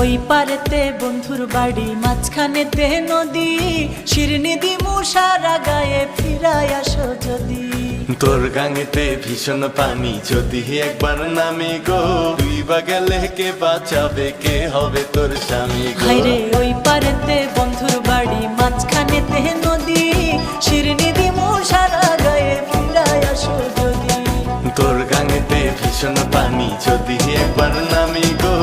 ওই পারেতে বন্ধুর বাড়ি, মাঝখানেতে নদী, শিরনি দিমু সারা গায়ে, ফিরাই আসো যদি। তোর গাঙেতে ভীষণ পানি, যদি একবার নামি গো, তুই বা গেলে কে বাঁচাবে, কে হবে তোর স্বামী গো। হায়রে ওই পারেতে বন্ধুর বাড়ি, মাঝখানেতে নদী, শিরনি দিমু সারা গায়ে, ফিরাই আসো যদি। তোর গাঙেতে ভীষণ পানি, যদি একবার নামি গো,